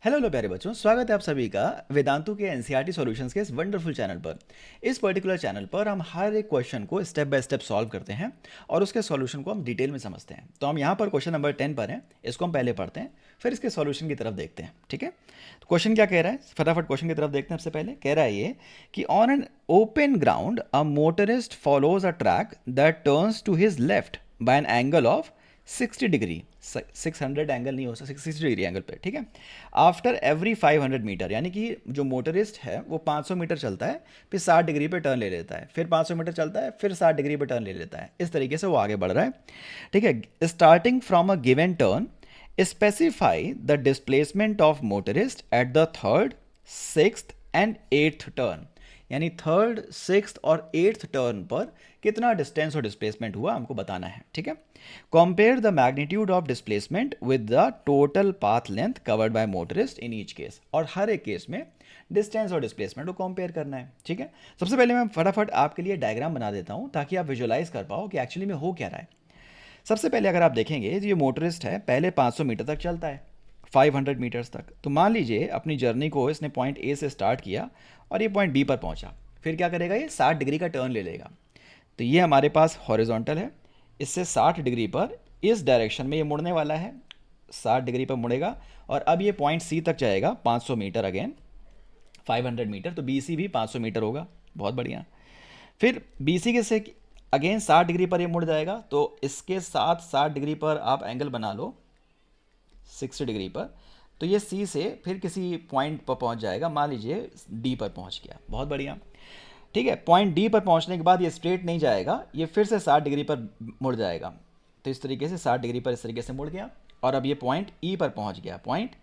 Hello प्यारे बच्चों, स्वागत है आप सभी का वेदांतु के एनसीईआरटी सॉल्यूशंस के इस वंडरफुल चैनल पर। इस पर्टिकुलर चैनल पर हम हर एक क्वेश्चन को स्टेप बाय स्टेप सॉल्व करते हैं और उसके सॉल्यूशन को हम डिटेल में समझते हैं। तो हम यहाँ पर क्वेश्चन नंबर 10 पर हैं, इसको हम पहले पढ़ते हैं, फिर इसके सॉल्यूशन की तरफ देखते हैं। ठीक है, तो क्वेश्चन क्या कह रहा है, फटाफट क्वेश्चन की तरफ देखते हैं। सबसे पहले कह रहा है ये कि on an open ground a motorist follows a track that turns to his left by an angle of 60 degree, 600 angle नहीं हो सकता, 60 डिग्री एंगल पे। ठीक है, आफ्टर एवरी 500 मीटर, यानी कि जो मोटरिस्ट है वो 500 मीटर चलता है, फिर 60 डिग्री पे टर्न ले लेता है, फिर 500 मीटर चलता है, फिर 60 डिग्री पे टर्न ले लेता है। इस तरीके से वो आगे बढ़ रहा है। ठीक है, starting from a given turn specify the displacement of motorist at the third, sixth and eighth turn, यानी थर्ड, सिक्स्थ और एट्थ टर्न पर कितना डिस्टेंस और डिस्प्लेसमेंट हुआ हमको बताना है। ठीक है, compare the magnitude of displacement with the total path length covered by motorist in each case, और हर एक केस में डिस्टेंस और डिस्प्लेसमेंट को कंपेयर करना है। ठीक है, सबसे पहले मैं फटाफट आपके लिए डायग्राम बना देता हूं ताकि आप विजुअलाइज कर पाओ कि एक्चुअली में हो क्या रहा है। सबसे पहले अगर आप देखेंगे तो ये मोटरिस्ट है, पहले 500 मीटर तक चलता है, 500 मीटर्स तक। तो मान लीजिए अपनी जर्नी को इसने पॉइंट ए से स्टार्ट किया और ये पॉइंट बी पर पहुंचा, फिर क्या करेगा, ये 60 डिग्री का टर्न ले लेगा। तो ये हमारे पास हॉरिजॉन्टल है, इससे 60 डिग्री पर इस डायरेक्शन में ये मुड़ने वाला है, 60 डिग्री पर मुड़ेगा और अब ये पॉइंट सी तक जाएगा, 500 मीटर अगेन, 500 मीटर, तो बी सी भी 500 मीटर होगा। बहुत बढ़िया। फिर बी सी के से अगेन 60 डिग्री पर ये मुड़ जाएगा, तो इसके साथ 60 डिग्री पर आप एंगल बना लो 60 डिग्री पर, तो ये सी से फिर किसी पॉइंट पर पहुंच जाएगा, मान लीजिए डी पर पहुंच गया। बहुत बढ़िया। ठीक है, पॉइंट डी पर पहुंचने के बाद ये स्ट्रेट नहीं जाएगा, ये फिर से 60 डिग्री पर मुड़ जाएगा। तो इस तरीके से 60 डिग्री पर इस तरीके से मुड़ गया और अब ये पॉइंट ई पर पहुंच गया, पॉइंट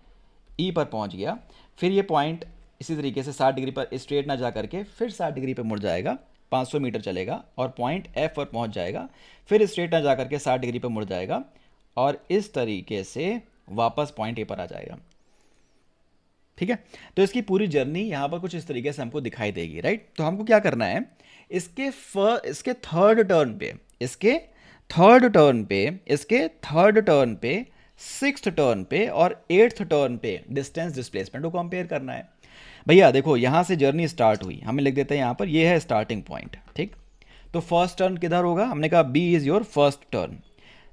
ई पर पहुंच गया। फिर ये पॉइंट इसी तरीके से 60 डिग्री पर स्ट्रेट ना जा करके फिर 60 डिग्री पर मुड़ जाएगा, 500 मीटर चलेगा और पॉइंट एफ पर पहुंच जाएगा, फिर स्ट्रेट ना जा करके 60 डिग्री पर मुड़ जाएगा और इस तरीके से वापस पॉइंट ए पर आ जाएगा। ठीक है, तो इसकी पूरी जर्नी यहाँ पर कुछ इस तरीके से हमको दिखाई देगी, राइट। तो हमको क्या करना है, इसके थर्ड टर्न पे, इसके थर्ड टर्न पे, इसके थर्ड टर्न पे, सिक्स्थ टर्न पे और एट्थ टर्न पे डिस्टेंस डिस्प्लेसमेंट को कंपेयर करना है। भैया देखो, यहाँ से जर्नी स्टार्ट हुई, हमें लिख देते हैं यहाँ पर, ये है स्टार्टिंग पॉइंट। ठीक, तो फर्स्ट टर्न किधर होगा, हमने कहा B is your first turn.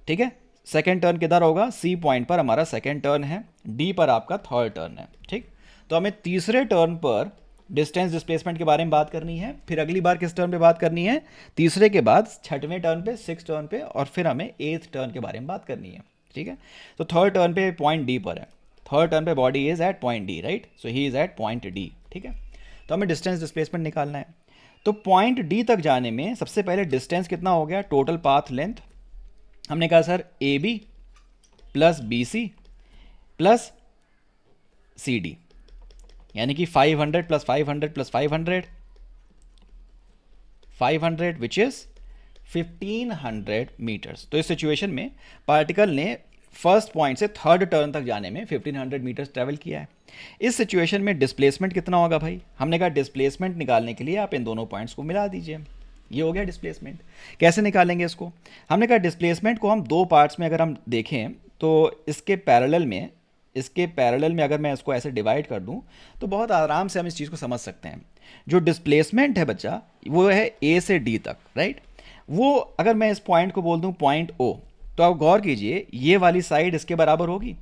ठीक है, सेकेंड टर्न किधर होगा, सी पॉइंट पर हमारा सेकेंड टर्न है, डी पर आपका थर्ड टर्न है। ठीक, तो हमें तीसरे टर्न पर डिस्टेंस डिस्प्लेसमेंट के बारे में बात करनी है, फिर अगली बार किस टर्न पे बात करनी है, तीसरे के बाद छठवें टर्न पे, सिक्स टर्न पे, और फिर हमें एथ टर्न के बारे में बात करनी है। ठीक है, तो थर्ड टर्न पे पॉइंट डी पर है, थर्ड टर्न पे body is at point D, right, so he is at point D. ठीक है, तो हमें डिस्टेंस डिस्प्लेसमेंट निकालना है। तो पॉइंट डी तक जाने में सबसे पहले डिस्टेंस कितना हो गया, टोटल पाथ लेंथ, हमने कहा sir A B plus B C plus C D, यानी कि 500 plus 500 plus 500, 500 which is 1500 metres. तो इस सिचुएशन में पार्टिकल ने फर्स्ट पॉइंट से थर्ड टर्न तक जाने में 1500 मीटर्स ट्रेवल किया है। इस सिचुएशन में डिस्प्लेसमेंट कितना होगा भाई, हमने कहा डिस्प्लेसमेंट निकालने के लिए आप इन दोनों पॉइंट्स को मिला दीजिए। ये हो गया डिस्प्लेसमेंट। कैसे निकालेंगे इसको, हमने कहा डिस्प्लेसमेंट को हम दो पार्ट्स में अगर हम देखें तो इसके पैरेलल में, इसके पैरेलल में अगर मैं इसको ऐसे डिवाइड कर दूं तो बहुत आराम से हम इस चीज़ को समझ सकते हैं। जो डिस्प्लेसमेंट है बच्चा, वो है ए से डी तक, राइट। वो अगर मैं इस पॉइंट को बोल दूं पॉइंट ओ, तो आप गौर कीजिए, ये वाली साइड इसके बराबर होगी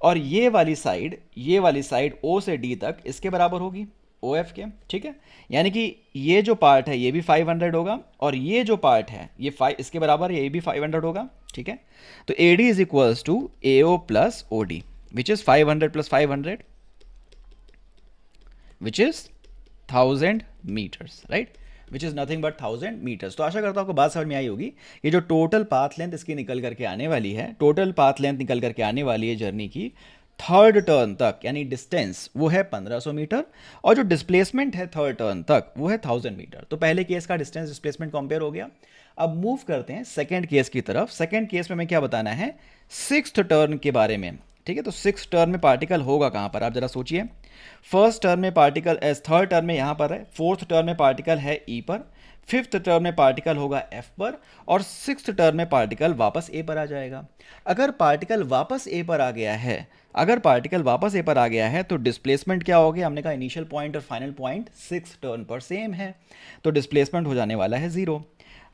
और ये वाली साइड, ये वाली साइड ओ से डी तक इसके बराबर होगी, ओ एफ के। ठीक है, यानी कि ये जो पार्ट है ये भी 500 होगा और ये जो पार्ट है ये 5 इसके बराबर है, ये भी 500 होगा। ठीक है, तो A D is equals to A O plus O D, which is 500 plus 500, which is 1000 meters, right, which is nothing but 1000 meters। तो आशा करता हूँ आपको बात समझ में आई होगी। ये जो टोटल पाथ लेंथ इसकी निकल करके आने वाली है, टोटल पाथ लेंथ निकल करके आने वाली है जर्नी की थर्ड टर्न तक, यानी डिस्टेंस वो है 1500 मीटर और जो डिस्प्लेसमेंट है थर्ड टर्न तक वो है 1000 मीटर। तो पहले केस का डिस्टेंस डिस्प्लेसमेंट कंपेयर हो गया। अब मूव करते हैं सेकेंड केस की तरफ। सेकेंड केस में हमें क्या बताना है, सिक्स्थ टर्न के बारे में। ठीक है, तो सिक्स टर्न में पार्टिकल होगा कहाँ पर, आप जरा सोचिए। फर्स्ट टर्न में पार्टिकल थर्ड टर्न में यहाँ पर है, फोर्थ टर्न में पार्टिकल है ई पर, फिफ्थ टर्न में पार्टिकल होगा एफ पर और सिक्स्थ टर्न में पार्टिकल वापस ए पर आ जाएगा। अगर पार्टिकल वापस ए पर आ गया है अगर पार्टिकल वापस ए पर आ गया है तो डिस्प्लेसमेंट क्या हो गया, हमने कहा इनिशियल पॉइंट और फाइनल पॉइंट 6 टर्न पर सेम है, तो डिस्प्लेसमेंट हो जाने वाला है 0।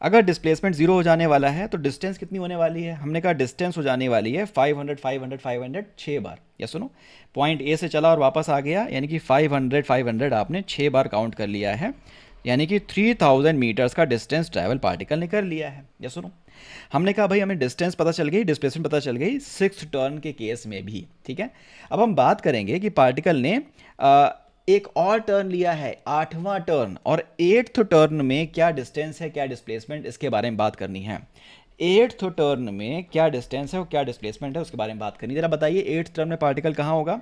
अगर डिस्प्लेसमेंट 0 हो जाने वाला है तो डिस्टेंस कितनी होने वाली है, हमने कहा डिस्टेंस हो जाने वाली है 500 500 500 6 बार। या सुनो, पॉइंट ए से चला और वापस आ गया, यानी कि 500 500 आपने 6 बार काउंट कर लिया है, यानी कि 3000 मीटर्स का डिस्टेंस ट्रैवल पार्टिकल ने कर लिया है। या सुनो, हमने कहा भाई हमें डिस्टेंस पता चल गई, डिस्प्लेसमेंट पता चल गई 6 टर्न के केस में भी। ठीक है, अब हम बात करेंगे कि पार्टिकल ने एक और टर्न लिया है, 8वां टर्न, और 8th टर्न में क्या डिस्टेंस है, क्या डिस्प्लेसमेंट, इसके बारे में बात करनी है। 8th टर्न में क्या डिस्टेंस है और क्या डिस्प्लेसमेंट है उसके बारे में बात करनी है। जरा बताइए 8th टर्न में पार्टिकल कहाँ होगा।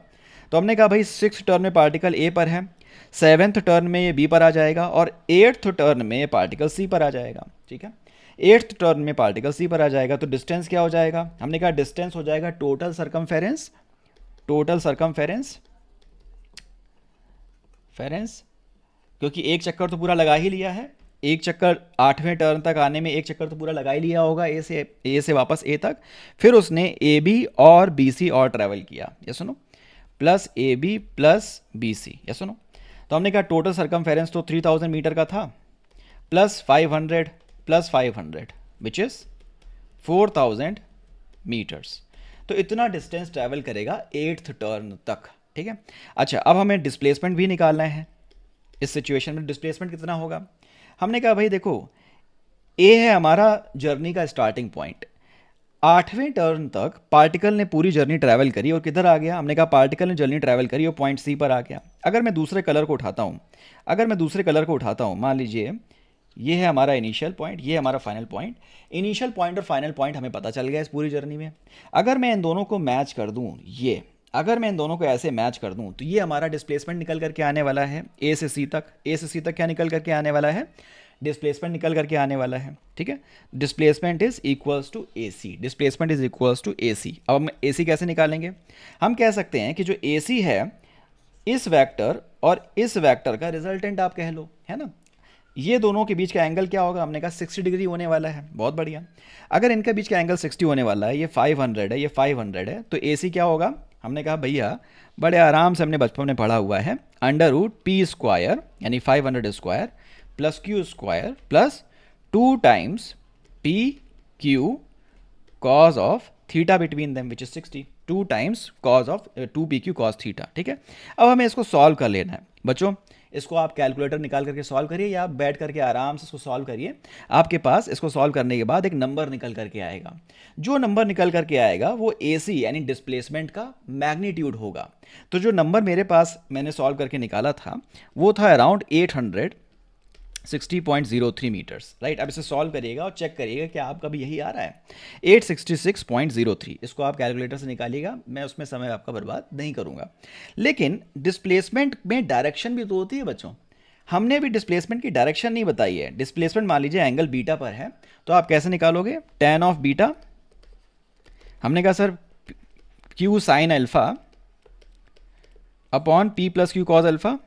तो हमने कहा भाई 6th टर्न में पार्टिकल ए पर है, 7th टर्न में ये बी पर आ जाएगा, और 8th टर्न में ये पार्टिकल सी पर आ जाएगा। ठीक है, 8th टर्न में पार्टिकल सी पर आ जाएगा, तो डिस्टेंस क्या हो जाएगा, हमने कहा डिस्टेंस हो जाएगा टोटल सरकमफेरेंस, टोटल सरकमफेरेंस फेरेंस, क्योंकि एक चक्कर तो पूरा लगा ही लिया है, एक चक्कर 8वें टर्न तक आने में एक चक्कर तो पूरा लगा ही लिया होगा, ए से वापस ए तक, फिर उसने ए बी और बी सी और ट्रैवल किया। ये सुनो, plus A B plus B C. ये सुनो, तो हमने कहा टोटल सरकमफेरेंस तो 3000 मीटर का था, प्लस 500 विच इज़ 4000 मीटर्स। तो इतना डिस्टेंस ट्रैवल करेगा 8th टर्न तक। ठीक है, अच्छा अब हमें डिस्प्लेसमेंट भी निकालना है। इस सिचुएशन में डिस्प्लेसमेंट कितना होगा, हमने कहा भाई देखो ए है हमारा जर्नी का स्टार्टिंग पॉइंट, 8वें टर्न तक पार्टिकल ने पूरी जर्नी ट्रैवल करी और किधर आ गया, हमने कहा पार्टिकल ने जर्नी ट्रैवल करी और पॉइंट सी पर आ गया। अगर मैं दूसरे कलर को उठाता हूँ, मान लीजिए ये है हमारा इनिशियल पॉइंट, ये हमारा फाइनल पॉइंट। इनिशियल पॉइंट और फाइनल पॉइंट हमें पता चल गया इस पूरी जर्नी में। अगर मैं इन दोनों को मैच कर दूं, अगर मैं इन दोनों को ऐसे मैच कर दूं तो ये हमारा डिस्प्लेसमेंट निकल करके आने वाला है ए से सी तक। क्या निकल करके आने वाला है, डिस्प्लेसमेंट निकल करके आने वाला है। ठीक है, displacement is equals to A C, displacement is equals to A C. अब हम ए सी कैसे निकालेंगे, हम कह सकते हैं कि जो ए सी है इस वेक्टर और इस वेक्टर का रिजल्टेंट आप कह लो, है ना। ये दोनों के बीच का एंगल क्या होगा, हमने कहा 60 डिग्री होने वाला है। बहुत बढ़िया, अगर इनके बीच का एंगल 60 होने वाला है, ये 500 है, ये 500 है, तो ए सी क्या होगा, हमने कहा भैया बड़े आराम से हमने बचपन में पढ़ा हुआ है, √p² यानी 500 square plus Q square plus 2 times P Q cause of theta between them which is 60, 2 times cause of 2pq cos theta. ठीक है, अब हमें इसको सॉल्व कर लेना है बच्चों। इसको आप कैलकुलेटर निकाल करके सॉल्व करिए या आप बैठ करके आराम से इसको सॉल्व करिए। आपके पास इसको सॉल्व करने के बाद एक नंबर निकल करके आएगा, जो नंबर निकल करके आएगा वो AC यानी डिस्प्लेसमेंट का मैग्नीट्यूड होगा। तो जो नंबर मेरे पास मैंने सॉल्व करके निकाला था वो था अराउंड 860.03 मीटर्स। राइट, अब इसे सॉल्व करिएगा और चेक करिएगा कि आपका भी यही आ रहा है 866.03। इसको आप कैलकुलेटर से निकालिएगा, मैं उसमें समय आपका बर्बाद नहीं करूंगा। लेकिन डिस्प्लेसमेंट में डायरेक्शन भी तो होती है बच्चों, हमने भी डिस्प्लेसमेंट की डायरेक्शन नहीं बताई है। डिस्प्लेसमेंट मान लीजिए एंगल बीटा पर है, तो आप कैसे निकालोगे, tan ऑफ बीटा, हमने कहा sir Q sine alpha upon P plus Q cause alpha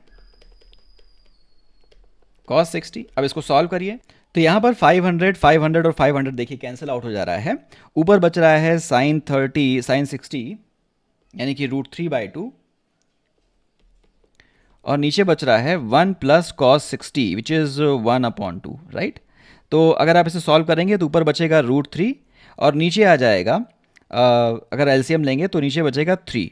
cos 60। अब इसको सॉल्व करिए, तो यहाँ पर 500 500 और 500 देखिए कैंसिल आउट हो जा रहा है, ऊपर बच रहा है साइन 60 यानी कि √3/2, और नीचे बच रहा है 1 plus cos 60 which is 1/2। Right, तो अगर आप इसे सॉल्व करेंगे तो ऊपर बचेगा √3 और नीचे आ जाएगा, अगर एलसीएम लेंगे तो नीचे बचेगा 3,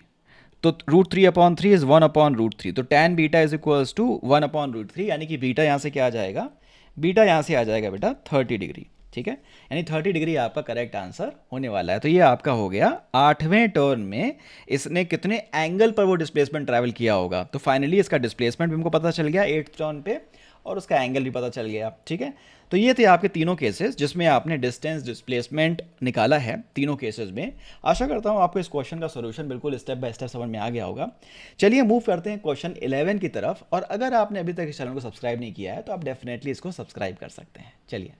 तो √3/3 इज 1/√3, तो tan beta is equals to 1/√3, यानी कि बीटा यहाँ से क्या आ जाएगा, बीटा यहाँ से आ जाएगा बेटा 30 डिग्री। ठीक है, यानी 30 डिग्री आपका करेक्ट आंसर होने वाला है। तो ये आपका हो गया 8वें टर्न में इसने कितने एंगल पर वो डिस्प्लेसमेंट ट्रैवल किया होगा। तो फाइनली इसका डिस्प्लेसमेंट भी हमको पता चल गया 8th टर्न पे और उसका एंगल भी पता चल गया। ठीक है, तो ये थे आपके तीनों केसेस जिसमें आपने डिस्टेंस डिस्प्लेसमेंट निकाला है तीनों केसेस में। आशा करता हूँ आपको इस क्वेश्चन का सॉल्यूशन बिल्कुल स्टेप बाय स्टेप समझ में आ गया होगा। चलिए मूव करते हैं क्वेश्चन 11 की तरफ, और अगर आपने अभी तक इस चैनल को सब्सक्राइब नहीं किया है तो आप डेफिनेटली इसको सब्सक्राइब कर सकते हैं। चलिए।